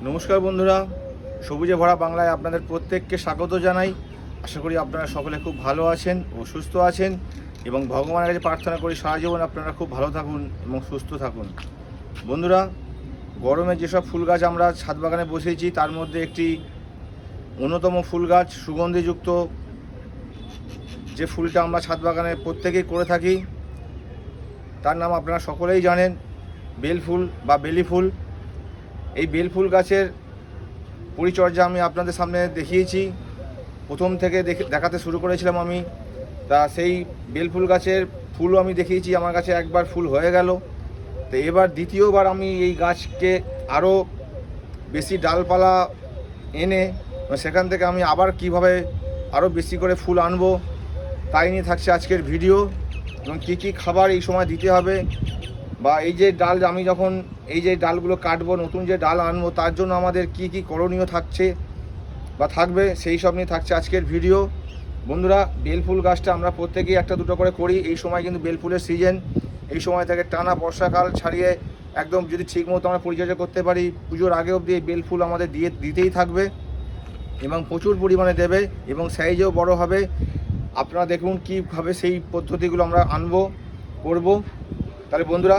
নমস্কার বন্ধুরা, সবুজে ভরা বাংলায় আপনাদের প্রত্যেককে স্বাগত জানাই। আশা করি আপনারা সকলে খুব ভালো আছেন ও সুস্থ আছেন এবং ভগবানের কাছে প্রার্থনা করি সারা জীবন আপনারা খুব ভালো থাকুন এবং সুস্থ থাকুন। বন্ধুরা, গরমে যেসব ফুল গাছ আমরা ছাদ বাগানে বসিয়েছি তার মধ্যে একটি অন্যতম ফুল গাছ, সুগন্ধিযুক্ত যে ফুলটা আমরা ছাদ বাগানে প্রত্যেকেই করে থাকি, তার নাম আপনারা সকলেই জানেন, বেল ফুল বা বেলি ফুল। এই বেল ফুল গাছের পরিচর্যা আমি আপনাদের সামনে দেখিয়েছি, প্রথম থেকে দেখাতে শুরু করেছিলাম আমি। তা সেই বেল ফুল গাছের ফুলও আমি দেখিয়েছি, আমার কাছে একবার ফুল হয়ে গেল। তো এবার দ্বিতীয়বার আমি এই গাছকে আরও বেশি ডালপালা এনে সেখান থেকে আমি আবার কিভাবে আরও বেশি করে ফুল আনবো তাই নিয়ে থাকছে আজকের ভিডিও। এবং কী কী খাবার এই সময় দিতে হবে, বা এই যে ডাল আমি যখন এই যে ডালগুলো কাটবো, নতুন যে ডাল আনবো, তার জন্য আমাদের কি কি করণীয় থাকছে বা থাকবে সেই সব নিয়ে থাকছে আজকের ভিডিও। বন্ধুরা, বেল ফুল গাছটা আমরা প্রত্যেকেই একটা দুটো করে করি। এই সময় কিন্তু বেল ফুলের সিজন, এই সময় থেকে টানা বর্ষাকাল ছাড়িয়ে একদম যদি ঠিকমতো আমরা পরিচর্যা করতে পারি, পুজোর আগে অবধি এই বেল ফুল আমাদের দিতেই থাকবে এবং প্রচুর পরিমাণে দেবে এবং সাইজেও বড় হবে। আপনারা দেখুন কীভাবে সেই পদ্ধতিগুলো আমরা করব। তাহলে বন্ধুরা,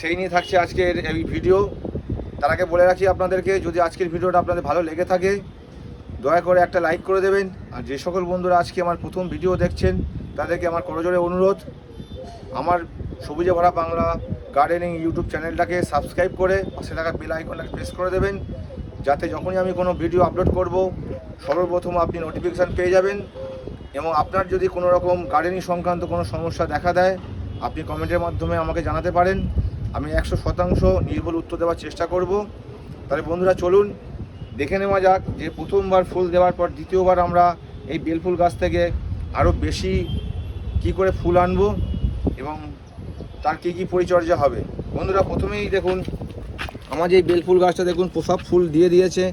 সেই নিয়ে থাকছে আজকের এই ভিডিও। তার আগে বলে রাখি আপনাদেরকে, যদি আজকের ভিডিওটা আপনাদের ভালো লেগে থাকে দয়া করে একটা লাইক করে দেবেন। আর যে সকল বন্ধুরা আজকে আমার প্রথম ভিডিও দেখছেন তাদেরকে আমার করজোড়ে অনুরোধ, আমার সবুজে ভরা বাংলা গার্ডেনিং ইউটিউব চ্যানেলটাকে সাবস্ক্রাইব করে পাশে থাকা বেল আইকনটাকে প্রেস করে দেবেন, যাতে যখনই আমি কোনো ভিডিও আপলোড করব সর্বপ্রথম আপনি নোটিফিকেশান পেয়ে যাবেন। এবং আপনার যদি কোনো রকম গার্ডেনিং সংক্রান্ত কোনো সমস্যা দেখা দেয়, আপনি কমেন্টের মাধ্যমে আমাকে জানাতে পারেন, আমি 100% নির্ভুল উত্তর দেওয়ার চেষ্টা করব। তাহলে বন্ধুরা, চলুন দেখে নেওয়া যাক যে প্রথমবার ফুল দেওয়ার পর দ্বিতীয়বার আমরা এই বেল ফুল গাছ থেকে আরও বেশি কি করে ফুল আনবো এবং তার কী কী পরিচর্যা হবে। বন্ধুরা, প্রথমেই দেখুন আমার যে বেল ফুল গাছটা দেখুন সব ফুল দিয়ে দিয়েছে,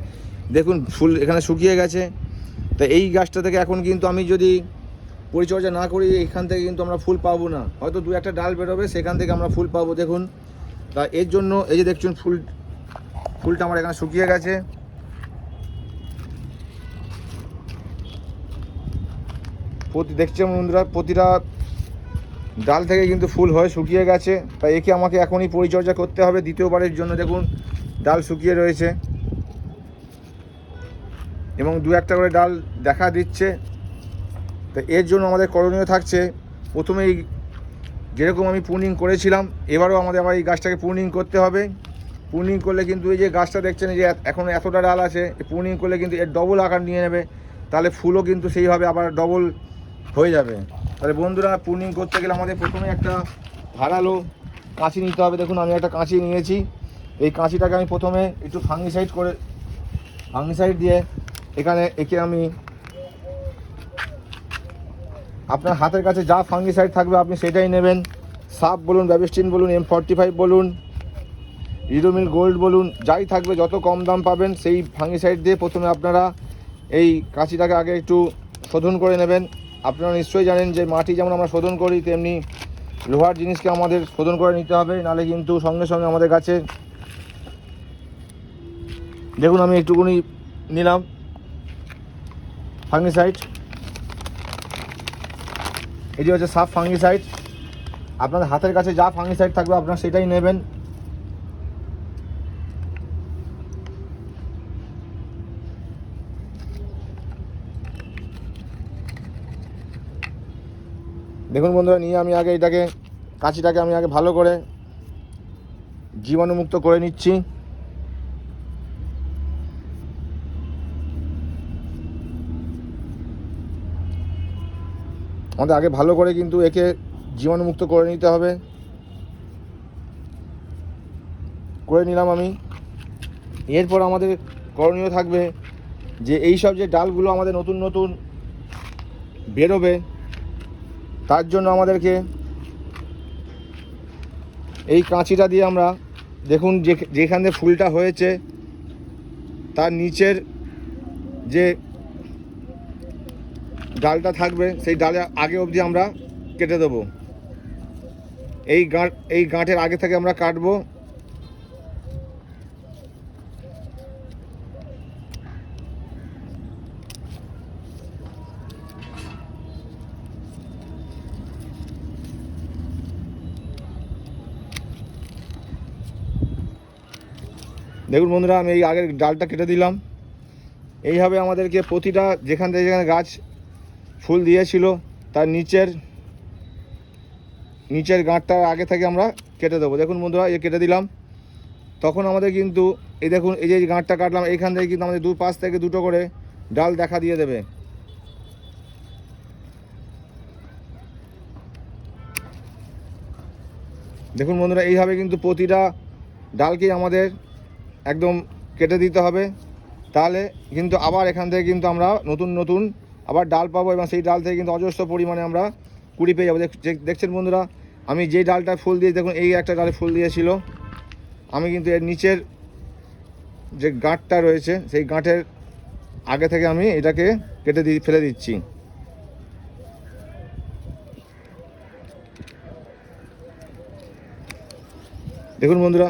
দেখুন ফুল এখানে শুকিয়ে গেছে। তো এই গাছটা থেকে এখন কিন্তু আমি যদি পরিচর্যা না করি এখান থেকে কিন্তু আমরা ফুল পাবো না, হয়তো দু একটা ডাল বেরোবে সেখান থেকে আমরা ফুল পাবো। দেখুন, তা এর জন্য এই যে দেখছেন ফুলটা আমার এখানে শুকিয়ে গেছে। দেখছেন বন্ধুরা, প্রতিটা ডাল থেকে কিন্তু ফুল হয়ে শুকিয়ে গেছে। তাই একে আমাকে এখনই পরিচর্যা করতে হবে দ্বিতীয়বারের জন্য। দেখুন ডাল শুকিয়ে রয়েছে এবং দু একটা করে ডাল দেখা দিচ্ছে। তো এর জন্য আমাদের করণীয় থাকছে, প্রথমেই যেরকম আমি প্রুনিং করেছিলাম এবারও আমাদের আবার এই গাছটাকে প্রুনিং করতে হবে। প্রুনিং করলে কিন্তু এই যে গাছটা দেখছেন যে এখন এতটা ডাল আছে, প্রুনিং করলে কিন্তু এর ডবল আকার নিয়ে নেবে, তাহলে ফুলও কিন্তু সেইভাবে আবার ডবল হয়ে যাবে। তাহলে বন্ধুরা, প্রুনিং করতে গেলে আমাদের প্রথমে একটা ধারালো কাঁচি নিতে হবে। দেখুন আমি একটা কাঁচি নিয়েছি, এই কাঁচিটাকে আমি প্রথমে একটু ফাঙ্গিসাইড দিয়ে একে আমি, আপনার হাতের কাছে যা ফাঙ্গিসাইড থাকবে আপনি সেটাই নেবেন। সাপ বলুন, ব্যাবিস্টিন বলুন, M45 বলুন, রিডোমিল গোল্ড বলুন, যাই থাকবে যত কম দাম পাবেন সেই ফাঙ্গিসাইড দিয়ে প্রথমে আপনারা এই কাঁচিটাকে আগে একটু শোধন করে নেবেন। আপনারা নিশ্চয়ই জানেন যে মাটি যেমন আমরা শোধন করি তেমনি লোহার জিনিসকে আমাদের শোধন করে নিতে হবে, নাহলে কিন্তু সঙ্গে সঙ্গে আমাদের গাছে, দেখুন আমি একটুকুনি নিলাম ফাঙ্গিসাইড, এটি হচ্ছে সাপ ফাঙ্গিসাইড। আপনাদের হাতের কাছে যা ফাঙ্গিসাইড থাকবে আপনারা সেটাই নেবেন। দেখুন বন্ধুরা, নিয়ে আমি আগে কাঁচিটাকে আমি আগে ভালো করে জীবাণুমুক্ত করে নিচ্ছি। আমাদের আগে ভালো করে কিন্তু একে জীবাণুমুক্ত করে নিতে হবে। করে নিলাম আমি। এরপর আমাদের করণীয় থাকবে যে এই সব যে ডালগুলো আমাদের নতুন নতুন বেরোবে, তার জন্য আমাদেরকে এই কাঁচিটা দিয়ে আমরা, দেখুন যেখানে ফুলটা হয়েছে তার নিচের যে ডালটা থাকবে সেই ডালে আগে অবধি আমরা কেটে দেবো। এই গাঁটের আগে থেকে আমরা কাটবো। দেখুন বন্ধুরা, আমি এই আগের ডালটা কেটে দিলাম। এইভাবে আমাদেরকে প্রতিটা যেখানে গাছ ফুল দিয়েছিল তার নিচের গাঁটটা আগে থেকে আমরা কেটে দেবো। দেখুন বন্ধুরা, কেটে দিলাম। তখন আমাদের কিন্তু এই দেখুন, এই যে গাঁটটা কাটলাম, এইখান থেকে কিন্তু আমাদের পাশ থেকে দুটো করে ডাল দেখা দিয়ে দেবে। দেখুন বন্ধুরা, এইভাবে কিন্তু প্রতিটা ডালকেই আমাদের একদম কেটে দিতে হবে। তাহলে কিন্তু আবার এখান থেকে কিন্তু আমরা নতুন আবার ডাল পাবো, এবং সেই ডাল থেকে কিন্তু অজস্র পরিমাণে আমরা কুড়ি পেয়ে যাবো। দেখছেন বন্ধুরা, আমি যেই ডালটা ফুল দিয়ে, দেখুন এই একটা ডালে ফুল দিয়েছিল, আমি কিন্তু এর নিচের যে গাঁটটা রয়েছে সেই গাঁটের আগে থেকে আমি এটাকে কেটে ফেলে দিচ্ছি। দেখুন বন্ধুরা,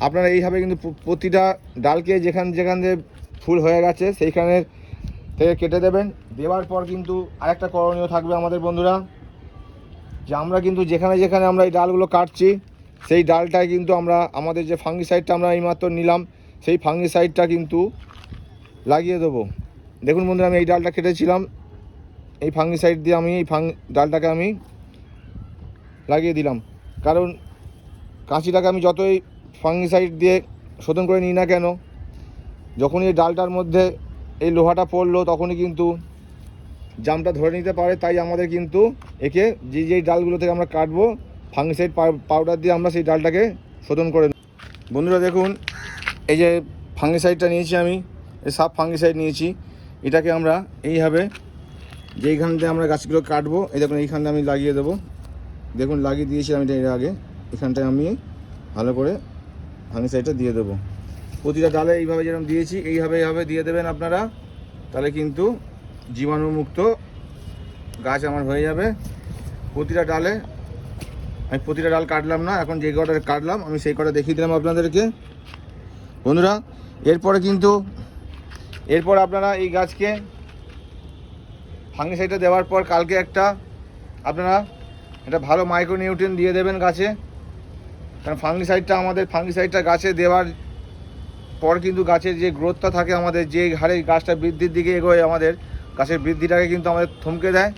আপনারা এইভাবে কিন্তু প্রতিটা ডালকে যেখান দিয়ে ফুল হয়ে গেছে সেইখানে থেকে কেটে দেবেন। দেওয়ার পর কিন্তু আরেকটা করণীয় থাকবে আমাদের বন্ধুরা, যে আমরা কিন্তু যেখানে আমরা এই ডালগুলো কাটছি সেই ডালটায় কিন্তু আমরা আমাদের যে ফাঙ্গিসাইডটা আমরা এইমাত্র নিলাম সেই ফাঙ্গিসাইডটা কিন্তু লাগিয়ে দেবো। দেখুন বন্ধুরা, আমি এই ডালটা কেটেছিলাম, এই ফাঙ্গিসাইড দিয়ে আমি এই ডালটাকে আমি লাগিয়ে দিলাম। কারণ কাঁচিটাকে আমি যতই ফাঙ্গিসাইড দিয়ে শোধন করে নিই না কেন, যখনই এই ডালটার মধ্যে এই লোহাটা পড়লো তখনই কিন্তু জামটা ধরে নিতে পারে। তাই আমাদের কিন্তু একে যেই ডালগুলো থেকে আমরা কাটবো ফাঙ্গিসাইড পাউডার দিয়ে আমরা সেই ডালটাকে শোধন করে। বন্ধুরা দেখুন, এই যে ফাঙ্গিসাইডটা নিয়েছি আমি, এই সাব ফাঙ্গিসাইড নিয়েছি, এটাকে আমরা এইভাবে যেইখান থেকে আমরা গাছগুলো কাটবো, এই দেখুন এইখানটা আমি লাগিয়ে দেবো। দেখুন লাগিয়ে দিয়েছি আমি এর আগে, এখানটায় আমি ভালো করে ফাঙ্গিসাইডটা দিয়ে দেবো। প্রতিটা ডালে এইভাবে যেরকম দিয়েছি এইভাবে দিয়ে দেবেন আপনারা, তাহলে কিন্তু জীবাণুমুক্ত গাছ আমার হয়ে যাবে। প্রতিটা ডালে আমি প্রতিটা ডাল কাটলাম না, এখন যে কটা কাটলাম আমি সেই কটা দেখিয়ে দিলাম আপনাদেরকে। বন্ধুরা, এরপর আপনারা এই গাছকে ফাঙ্গিসাইডটা দেওয়ার পর কালকে আপনারা একটা ভালো মাইক্রোনিউট্রিয়েন্ট দিয়ে দেবেন গাছে। কারণ ফাঙ্গিসাইডটা গাছে দেওয়ার পর কিন্তু গাছের যে গ্রোথটা থাকে, আমাদের যে হারে গাছটা বৃদ্ধির দিকে এগোয়, আমাদের গাছের বৃদ্ধিটাকে কিন্তু আমাদের থমকে দেয়।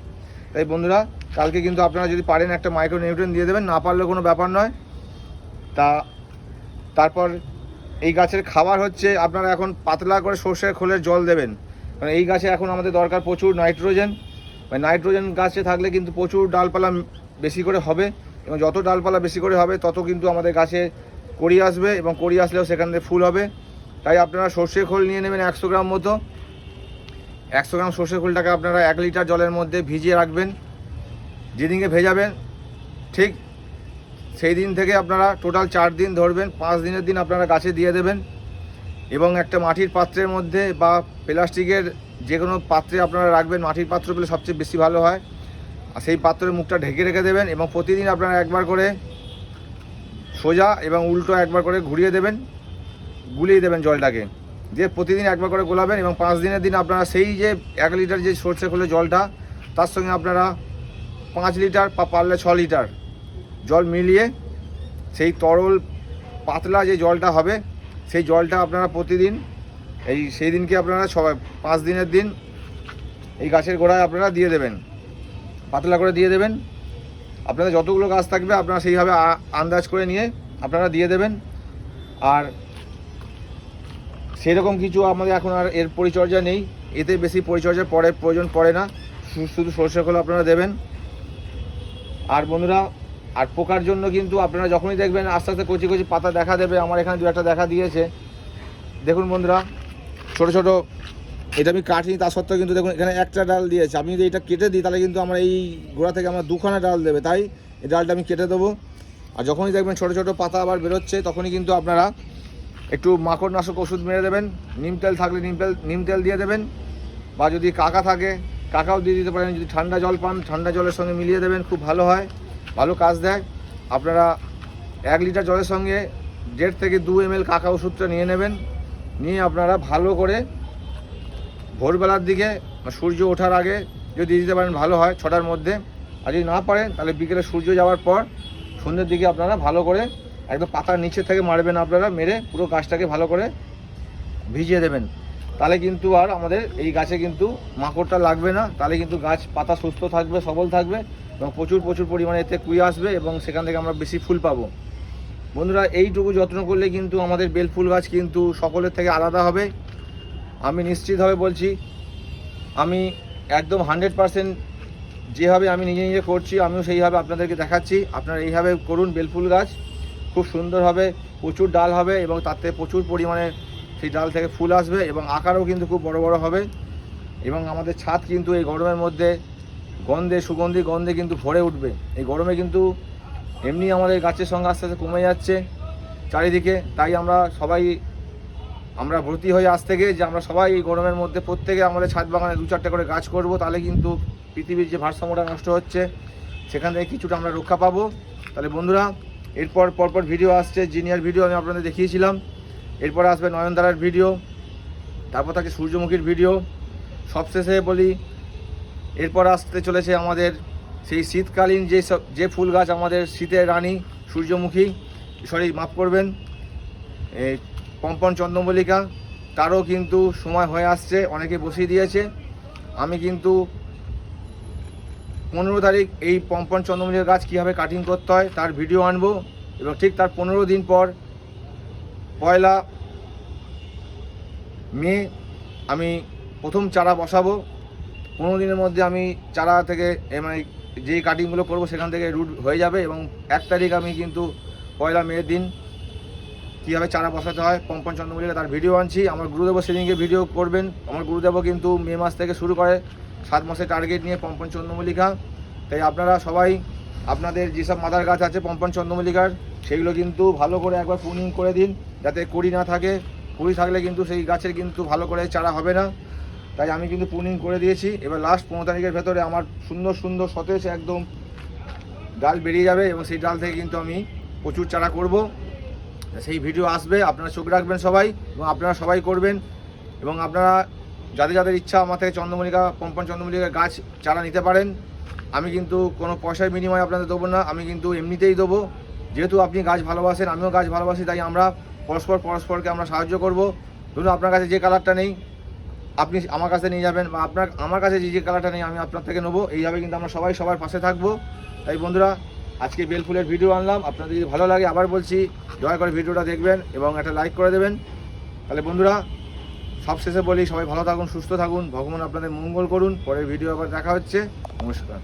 তাই বন্ধুরা, কালকে কিন্তু আপনারা যদি পারেন একটা মাইক্রোনিউট্রিয়েন্ট দিয়ে দেবেন, না পারলেও কোনো ব্যাপার নয়। তারপর এই গাছের খাবার হচ্ছে আপনারা এখন পাতলা করে সর্ষের খোলের জল দেবেন। কারণ এই গাছে এখন আমাদের দরকার প্রচুর নাইট্রোজেন। নাইট্রোজেন গাছে থাকলে কিন্তু প্রচুর ডালপালা বেশি করে হবে, এবং যত ডালপালা বেশি করে হবে তত কিন্তু আমাদের গাছে কড়ি আসবে, এবং কড়ি আসলেও সেখান থেকে ফুল হবে। তাই আপনারা সর্ষের খোল নিয়ে নেবেন 100 গ্রাম মতো। 100 গ্রাম সর্ষের খোলটাকে আপনারা 1 লিটার জলের মধ্যে ভিজিয়ে রাখবেন। যেদিনকে ভেজাবেন ঠিক সেই দিন থেকে আপনারা টোটাল 4 দিন ধরবেন, 5 দিনের দিন আপনারা গাছে দিয়ে দেবেন। এবং একটা মাটির পাত্রের মধ্যে বা প্লাস্টিকের যে কোনো পাত্রে আপনারা রাখবেন, মাটির পাত্র পেলে সবচেয়ে বেশি ভালো হয়। আর সেই পাত্রের মুখটা ঢেকে রেখে দেবেন, এবং প্রতিদিন আপনারা একবার করে সোজা এবং উল্টো একবার করে গুলিয়ে দেবেন জলটাকে, দিয়ে প্রতিদিন একবার করে গোলাবেন। এবং 5 দিনের দিন আপনারা সেই যে 1 লিটার যে সর্ষে খোলের জলটা, তার সঙ্গে আপনারা 5 লিটার বা পারলে 6 লিটার জল মিলিয়ে সেই তরল পাতলা যে জলটা হবে সেই জলটা আপনারা প্রতিদিন সেই দিনকে আপনারা 5 দিনের দিন এই গাছের গোড়ায় আপনারা দিয়ে দেবেন, পাতলা করে দিয়ে দেবেন। আপনাদের যতগুলো গাছ থাকবে আপনারা সেইভাবে আন্দাজ করে নিয়ে আপনারা দিয়ে দেবেন। আর সেরকম কিছু আমাদের এখন আর এর পরিচর্যা নেই, এতে বেশি পরিচর্যার প্রয়োজন পড়ে না, শুধু সর্ষে খোল আপনারা দেবেন। আর বন্ধুরা, আর পোকার জন্য কিন্তু আপনারা যখনই দেখবেন আস্তে আস্তে কচি কচি পাতা দেখা দেবে, আমার এখানে 2-1টা দেখা দিয়েছে। দেখুন বন্ধুরা, ছোট ছোট, এটা আমি কাটিনি তা সত্ত্বেও কিন্তু দেখুন এখানে একটা ডাল দিয়েছে। আমি যদি এটা কেটে দিই তাহলে কিন্তু আমরা এই গোড়া থেকে আমরা 2খানা ডাল দেবে, তাই এই ডালটা আমি কেটে দেবো। আর যখনই দেখবেন ছোট ছোট পাতা আবার বেরোচ্ছে তখনই কিন্তু আপনারা একটু মাকড়নাশক ওষুধ মেরে দেবেন। নিম তেল থাকলে নিম তেল দিয়ে দেবেন, বা যদি কাকা থাকে কাকাও দিয়ে দিতে পারেন। যদি ঠান্ডা জল পান ঠান্ডা জলের সঙ্গে মিলিয়ে দেবেন, খুব ভালো হয়, ভালো কাজ দেয়। আপনারা 1 লিটার জলের সঙ্গে 1.5 থেকে 2 ml কাকা ওষুধটা নিয়ে নেবেন, নিয়ে আপনারা ভালো করে ভোরবেলার দিকে সূর্য ওঠার আগে যদি দিতে পারেন ভালো হয়, 6টার মধ্যে। আর যদি না পারেন তাহলে বিকেলে সূর্য যাওয়ার পর সন্ধ্যের দিকে আপনারা ভালো করে একদম পাতার নিচে থেকে মারবেন আপনারা, মেরে পুরো গাছটাকে ভালো করে ভিজিয়ে দেবেন। তাহলে কিন্তু আর আমাদের এই গাছে কিন্তু মাকড়টা লাগবে না, তাহলে কিন্তু গাছ পাতা সুস্থ থাকবে, সবল থাকবে এবং প্রচুর পরিমাণে এতে কুড়ি আসবে এবং সেখান থেকে আমরা বেশি ফুল পাবো। বন্ধুরা, এইটুকু যত্ন করলে কিন্তু আমাদের বেল ফুল গাছ কিন্তু সকলের থেকে আলাদা হবে। আমি নিশ্চিতভাবে বলছি, আমি একদম 100% যেভাবে আমি নিজে করছি আমিও সেইভাবে আপনাদেরকে দেখাচ্ছি। আপনারা এইভাবে করুন, বেলফুল গাছ খুব সুন্দর হবে, প্রচুর ডাল হবে এবং তাতে প্রচুর পরিমাণে সেই ডাল থেকে ফুল আসবে এবং আকারও কিন্তু খুব বড় বড় হবে। এবং আমাদের ছাদ কিন্তু এই গরমের মধ্যে সুগন্ধি গন্ধে কিন্তু ভরে উঠবে। এই গরমে কিন্তু এমনি আমাদের গাছের সংখ্যা আস্তে আস্তে কমে যাচ্ছে চারিদিকে, তাই আমরা ভর্তি হয়ে আজ থেকে যে আমরা সবাই এই গরমের মধ্যে প্রত্যেকে আমাদের ছাদ বাগানে 2-4টে করে গাছ করব, তাহলে কিন্তু পৃথিবীর যে ভারসাম্যটা নষ্ট হচ্ছে সেখান থেকে কিছুটা আমরা রক্ষা পাবো। তাহলে বন্ধুরা, এরপর পরপর ভিডিও আসছে। জিনিয়ার ভিডিও আমি আপনাদের দেখিয়েছিলাম, এরপর আসবে নয়নতারার ভিডিও, তারপর থাকে সূর্যমুখীর ভিডিও। সবশেষে বলি, এরপর আসতে চলেছে আমাদের সেই শীতকালীন যে ফুল গাছ আমাদের শীতের রানী সূর্যমুখী, মাফ করবেন, এই পম্পন চন্দ্রমল্লিকা, তারও কিন্তু সময় হয়ে আসছে, অনেকে বসিয়ে দিয়েছে। আমি কিন্তু 15 তারিখ এই পম্পন চন্দ্রমল্লিকা গাছ কীভাবে কাটিং করতে হয় তার ভিডিও আনবো এবং ঠিক তার 15 দিন পর 1 মে আমি প্রথম চারা বসাবো। 15 দিনের মধ্যে আমি চারা থেকে মানে যেই কাটিংগুলো করবো সেখান থেকে রুট হয়ে যাবে এবং 1 তারিখ আমি কিন্তু 1 মের দিন কীভাবে চারা বসাতে হয় পম্পন চন্দ্রমল্লিকা তার ভিডিও আনছি। আমার গুরুদেব সেদিনকে ভিডিও করবেন। আমার গুরুদেবও কিন্তু মে মাস থেকে শুরু করে 7 মাসের টার্গেট নিয়ে পম্পন চন্দ্রমল্লিকা। তাই আপনারা সবাই আপনাদের যেসব মাদার গাছ আছে পম্পন চন্দ্রমল্লিকার সেগুলো কিন্তু ভালো করে একবার প্রুনিং করে দিন, যাতে কড়ি না থাকে। কড়ি থাকলে কিন্তু সেই গাছের কিন্তু ভালো করে চারা হবে না। তাই আমি কিন্তু প্রুনিং করে দিয়েছি। এবার লাস্ট 15 তারিখের ভেতরে আমার সুন্দর সতেজ একদম ডাল বেরিয়ে যাবে এবং সেই ডাল থেকে কিন্তু আমি প্রচুর চারা করব। সেই ভিডিও আসবে, আপনারা চোখ রাখবেন সবাই এবং আপনারা সবাই করবেন। এবং আপনারা যাদের ইচ্ছা আমার থেকে পম্পন চন্দ্রমল্লিকা গাছ চারা নিতে পারেন। আমি কিন্তু কোনো পয়সার বিনিময়ে আপনাদের দেবো না, আমি কিন্তু এমনিতেই দেবো। যেহেতু আপনি গাছ ভালোবাসেন, আমিও গাছ ভালোবাসি, তাই আমরা পরস্পরকে আমরা সাহায্য করব। ধরুন আপনার কাছে যে কালারটা নেই আপনি আমার কাছে নিয়ে যাবেন, বা আমার কাছে যে কালারটা নেই আমি আপনার থেকে নেবো। এইভাবে কিন্তু আমরা সবার পাশে থাকবো। তাই বন্ধুরা, আজকে বেলফুলের ভিডিও আনলাম। আপনাদের যদি ভালো লাগে আবার বলছি, দয়া করে ভিডিওটা দেখবেন এবং একটা লাইক করে দেবেন। তাহলে বন্ধুরা, সবশেষে বলি, সবাই ভালো থাকুন, সুস্থ থাকুন, ভগবান আপনাদের মঙ্গল করুন। পরের ভিডিও আবার দেখা হচ্ছে। নমস্কার।